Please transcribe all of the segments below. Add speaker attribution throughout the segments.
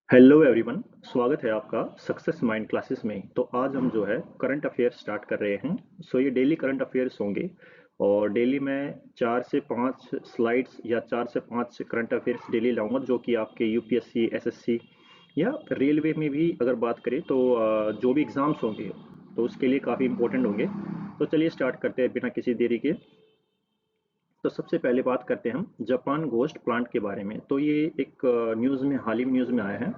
Speaker 1: Hello everyone. स्वागत है आपका सक्सेस माइंड क्लासेस में। तो आज हम जो है करंट अफेयर स्टार्ट कर रहे हैं। ये डेली करंट अफेयर्स होंगे और डेली मैं 4 से 5 स्लाइड्स या 4 से 5 करंट अफेयर्स डेली लाऊंगा, जो कि आपके यूपीएससी, एसएससी या रेलवे में भी अगर बात करें तो जो भी एग्ज़ाम्स होंगे तो उसके लिए काफ़ी इंपॉर्टेंट होंगे। तो चलिए स्टार्ट करते हैं बिना किसी देरी के। तो सबसे पहले बात करते हैं हम जापान गोस्ट प्लांट के बारे में। तो ये एक न्यूज़ में, हाल ही में न्यूज़ में आया है।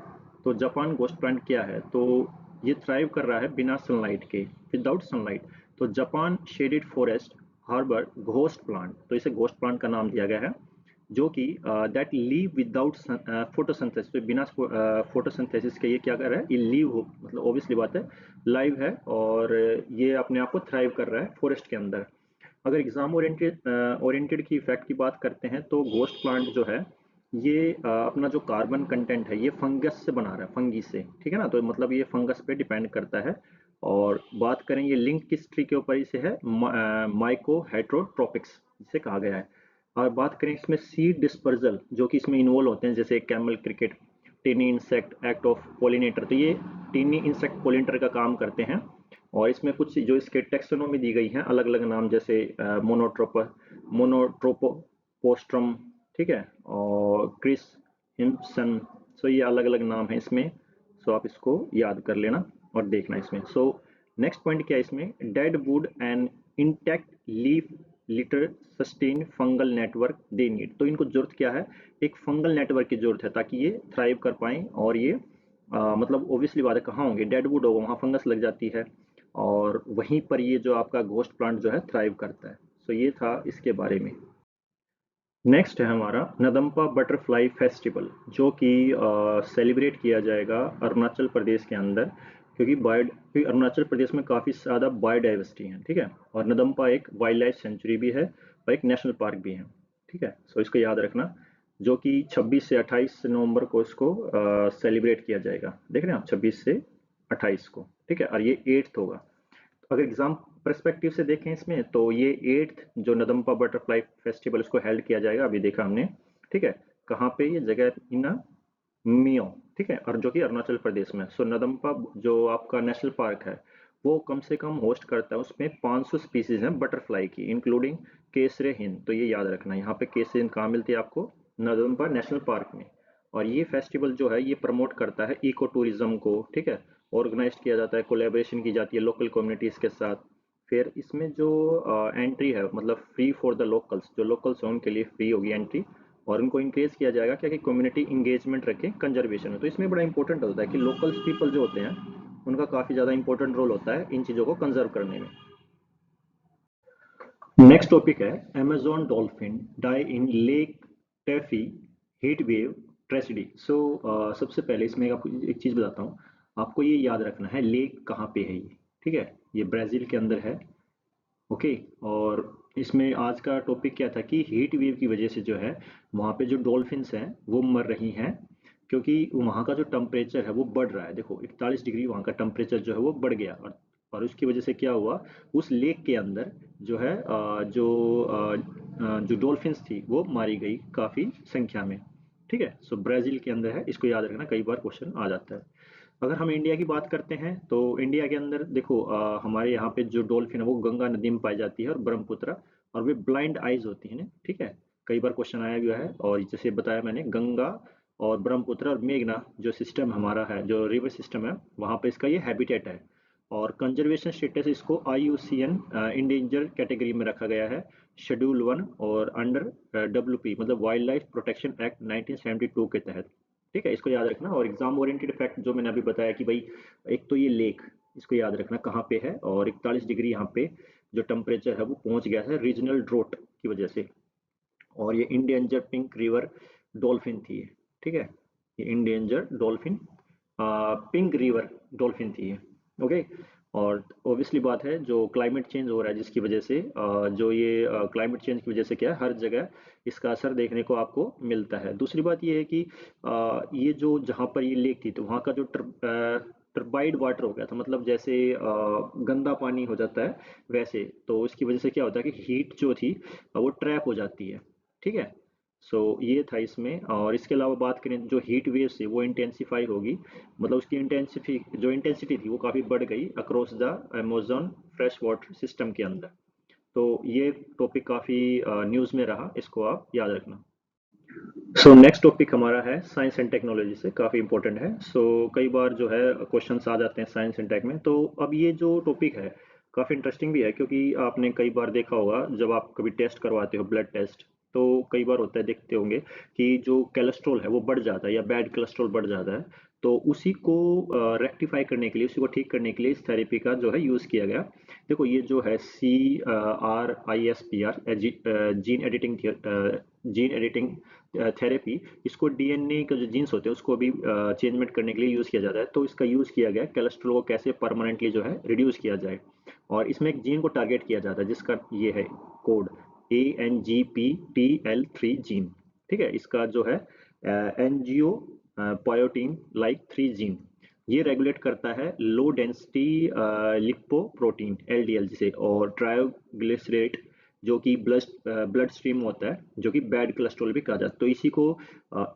Speaker 1: तो जापान गोस्ट प्लांट क्या है? तो ये थ्राइव कर रहा है बिना सनलाइट के, विदाउट सनलाइट। तो Japan shaded forest harbour ghost plant, तो इसे घोस्ट प्लांट का नाम दिया गया है, जो कि दैट लीव विदाउट फोटोसिंथेसिस। तो बिना फोटोसिंथेसिस के ये क्या कर रहा है? ये लीव हो, मतलब ऑब्वियसली बात है, लाइव है और ये अपने आप को थ्राइव कर रहा है फॉरेस्ट के अंदर। अगर एग्जाम ओरिएंटेड की इफेक्ट की बात करते हैं तो घोस्ट प्लांट जो है ये अपना जो कार्बन कंटेंट है ये फंगस से बना रहा है, फंगी से, ठीक है ना। तो मतलब ये फंगस पे डिपेंड करता है। और बात करें ये लिंक किस ट्री के ऊपर इसे है, माइको हेट्रोट्रोपिक्स जिसे कहा गया है। और बात करें इसमें सीड डिस्पर्जल जो कि इसमें इन्वॉल्व होते हैं, जैसे camel cricket, टिनी insect, act of pollinator. तो ये टिनी इंसेक्ट पोलिनेटर का काम करते हैं। और इसमें कुछ जो इसके टेक्सोनोमी दी गई हैं, अलग अलग नाम, जैसे मोनोट्रोपोस्ट्रम, ठीक है, और क्रिस हिम्सन। ये अलग अलग नाम है इसमें। आप इसको याद कर लेना और देखना इसमें। नेक्स्ट पॉइंट क्या है इसमें? Dead would and intact leaf litre sustain fungal network they need. तो इनको जरूरत क्या है? एक फंगल नेटवर्क की जरूरत है ताकि ये थ्राइव कर पाएं। और ये मतलब ओब्वियसली बात है, कहाँ होंगे? डेड वुड होगा, वहाँ फंगस लग जाती है और वहीं पर ये जो आपका घोस्ट प्लांट जो है थ्राइव करता है। ये था इसके बारे में। नेक्स्ट है हमारा नदम्पा बटरफ्लाई फेस्टिवल, जो कि सेलिब्रेट किया जाएगा अरुणाचल प्रदेश के अंदर, क्योंकि अरुणाचल प्रदेश में काफ़ी ज़्यादा बायोडाइवर्सिटी है, ठीक है। और नदम्पा एक वाइल्ड लाइफ सेंचुरी भी है और एक नेशनल पार्क भी है, ठीक है। इसको याद रखना, जो कि 26 से 28 नवंबर को इसको सेलिब्रेट किया जाएगा। देख रहे हैं आप, 26 से 28 को, ठीक है। और ये 8th होगा। अगर एग्जाम परस्पेक्टिव से देखें इसमें, तो ये 8th जो नदम्पा बटरफ्लाई फेस्टिवल इसको हेल्ड किया जाएगा, अभी देखा हमने, ठीक है। कहाँ पे? ये जगह इन मियो, ठीक है, और जो कि अरुणाचल प्रदेश में। नदम्पा जो आपका नेशनल पार्क है वो कम से कम होस्ट करता है, उसमें 500 स्पीसीज हैं बटरफ्लाई की, इंक्लूडिंग केसरे हिंद। तो ये याद रखना, यहाँ पे केसरे हिंद कहाँ मिलती है आपको? नदम्पा नेशनल पार्क में। और ये फेस्टिवल जो है ये प्रमोट करता है इको टूरिज्म को, ठीक है। ऑर्गेनाइज किया जाता है, कोलेबोरेशन की जाती है लोकल कम्युनिटीज़ के साथ। फिर इसमें जो एंट्री है, मतलब फ्री फॉर द लोकल्स, जो लोकल्स हैं उनके लिए फ्री होगी एंट्री। और उनको इंक्रेज किया जाएगा क्या कि कम्युनिटी इंगेजमेंट रखें कंजर्वेशन में। तो इसमें बड़ा इंपॉर्टेंट होता है कि लोकल्स पीपल जो होते हैं उनका काफ़ी ज़्यादा इंपॉर्टेंट रोल होता है इन चीज़ों को कंजर्व करने में। नेक्स्ट टॉपिक है Amazon dolphin die in lake Tefe heat wave tragedy. सबसे पहले इसमें आपको एक चीज़ बताता हूँ। आपको ये याद रखना है लेक कहाँ पे है ये, ठीक है। ये ब्राज़ील के अंदर है, ओके। और इसमें आज का टॉपिक क्या था कि हीट वेव की वजह से जो है वहाँ पे जो डॉल्फिन्स हैं वो मर रही हैं, क्योंकि वहाँ का जो टेम्परेचर है वो बढ़ रहा है। देखो 41 डिग्री वहाँ का टेम्परेचर जो है वो बढ़ गया। और उसकी वजह से क्या हुआ? उस लेक के अंदर जो है जो डॉल्फिन्स थी वो मारी गई काफ़ी संख्या में, ठीक है। ब्राज़ील के अंदर है, इसको याद रखना, कई बार क्वेश्चन आ जाता है। अगर हम इंडिया की बात करते हैं तो इंडिया के अंदर देखो, हमारे यहाँ पे जो डॉल्फिन है वो गंगा नदी में पाई जाती है और ब्रह्मपुत्र। और वे ब्लाइंड आइज होती हैं ना, ठीक है। कई बार क्वेश्चन आया भी है। और जैसे बताया मैंने, गंगा और ब्रह्मपुत्र और मेघना जो सिस्टम हमारा है, जो रिवर सिस्टम है, वहाँ पे इसका ये हैबिटेट है। और कंजर्वेशन स्टेटस इसको IUCN इंडेंजर कैटेगरी में रखा गया है, शेड्यूल 1 और अंडर WP, मतलब वाइल्ड लाइफ प्रोटेक्शन एक्ट 1972 के तहत, ठीक है। इसको याद रखना। और एग्जाम ओरिएंटेड फैक्ट जो मैंने अभी बताया कि भाई, एक तो ये लेक, इसको याद रखना कहाँ पे है। और 41 डिग्री यहाँ पे जो टेम्परेचर है वो पहुंच गया है रीजनल ड्रोट की वजह से। और ये इंडेंजर पिंक रिवर डॉल्फिन थी ये, ठीक है। ये endanger dolphin pink river dolphin थी ये, ओके। और ऑब्वियसली बात है, जो क्लाइमेट चेंज हो रहा है जिसकी वजह से जो ये क्लाइमेट चेंज की वजह से क्या है, हर जगह इसका असर देखने को आपको मिलता है। दूसरी बात ये है कि ये जो जहाँ पर ये लेक थी तो वहाँ का जो टर्बाइड वाटर हो गया था, मतलब जैसे गंदा पानी हो जाता है वैसे। तो इसकी वजह से क्या होता है कि हीट जो थी वो ट्रैप हो जाती है, ठीक है। सो ये था इसमें। और इसके अलावा बात करें जो हीट वेव से वो इंटेंसिफाई होगी, मतलब उसकी इंटेंसिटी थी वो काफ़ी बढ़ गई across the Amazon fresh water system के अंदर। तो ये टॉपिक काफ़ी न्यूज़ में रहा, इसको आप याद रखना। सो नेक्स्ट टॉपिक हमारा है साइंस एंड टेक्नोलॉजी से, काफ़ी इंपॉर्टेंट है। सो कई बार जो है क्वेश्चंस आ जाते हैं साइंस एंड टेक में। तो अब ये जो टॉपिक है काफ़ी इंटरेस्टिंग भी है, क्योंकि आपने कई बार देखा होगा जब आप कभी टेस्ट करवाते हो ब्लड टेस्ट, तो कई बार होता है, देखते होंगे कि जो कोलेस्ट्रॉल है वो बढ़ जाता है या बैड कोलेस्ट्रॉल बढ़ जाता है। तो उसी को रेक्टिफाई करने के लिए, उसी को ठीक करने के लिए इस थेरेपी का जो है यूज़ किया गया। देखो ये जो है CRISPR जीन एडिटिंग थेरेपी, इसको डीएनए का जो जीन्स होते हैं उसको भी चेंजमेंट करने के लिए यूज़ किया जाता है। तो इसका यूज़ किया गया कोलेस्ट्रॉल को कैसे परमानेंटली जो है रिड्यूस किया जाए। और इसमें एक जीन को टारगेट किया जाता है जिसका ये है कोड ANGPTL3 जीन। ठीक है, इसका जो है एनजीओ पायोटीन लाइक 3 जीन, ये रेगुलेट करता है लो डेंसिटी लिपोप्रोटीन LDL जिसे, और ट्रायोग्लिसरेट जो कि ब्लड स्ट्रीम होता है, जो कि बैड कोलेस्ट्रॉल भी कहा जाता है। तो इसी को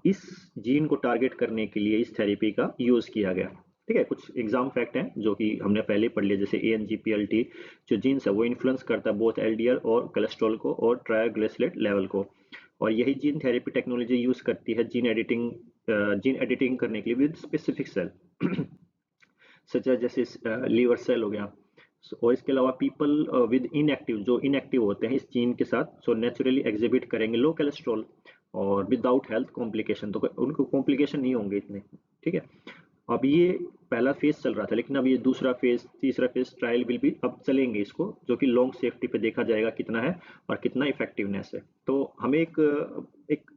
Speaker 1: इस जीन को टारगेट करने के लिए इस थेरेपी का यूज़ किया गया। ठीक है, कुछ एग्जाम फैक्ट हैं जो कि हमने पहले पढ़ लिया, जैसे ANGPLT जो जीन्स है वो इन्फ्लुएंस करता है बोथ LDL और कोलेस्ट्रॉल को और ट्रायोग्लिसरेट लेवल को। और यही जीन थेरेपी टेक्नोलॉजी यूज़ करती है जीन एडिटिंग करने के लिए विद स्पेसिफिक सेल सच है, जैसे लीवर सेल हो गया। और इसके अलावा पीपल विद इनएक्टिव, जो इनएक्टिव होते हैं इस जीन के साथ, सो नेचुरली एग्जिबिट करेंगे लो कोलेस्ट्रॉल और विदाउट हेल्थ कॉम्प्लिकेशन, तो उनको कॉम्प्लिकेशन नहीं होंगे इतने। ठीक है, अब ये पहला फेज चल रहा था, लेकिन अब ये दूसरा फेज, तीसरा फेज ट्रायल विल भी अब चलेंगे इसको, जो कि लॉन्ग सेफ्टी पे देखा जाएगा कितना है और कितना इफेक्टिवनेस है। तो हमें एक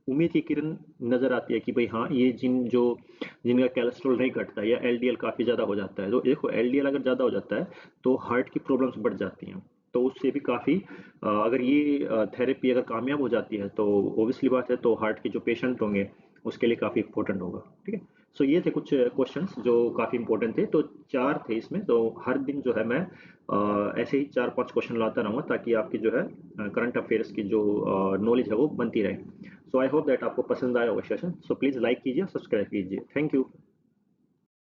Speaker 1: उम्मीद की किरण नजर आती है कि भाई हाँ, ये जिनका कोलेस्ट्रॉल नहीं घटता या LDL काफ़ी ज़्यादा हो जाता है, तो देखो LDL अगर ज़्यादा हो जाता है तो हार्ट की प्रॉब्लम्स बढ़ जाती हैं। तो उससे भी काफ़ी, अगर ये थेरेपी अगर कामयाब हो जाती है तो ओबियसली बात है, तो हार्ट के जो पेशेंट होंगे उसके लिए काफ़ी इंपॉर्टेंट होगा। ठीक है, सो ये थे कुछ क्वेश्चंस जो काफ़ी इंपॉर्टेंट थे। तो चार थे इसमें, तो हर दिन जो है मैं ऐसे ही 4-5 क्वेश्चन लाता रहूँगा, ताकि आपकी जो है करंट अफेयर्स की जो नॉलेज है वो बनती रहे। सो आई होप दैट आपको पसंद आया होगा सेशन। सो प्लीज़ लाइक कीजिए, सब्सक्राइब कीजिए। Thank you.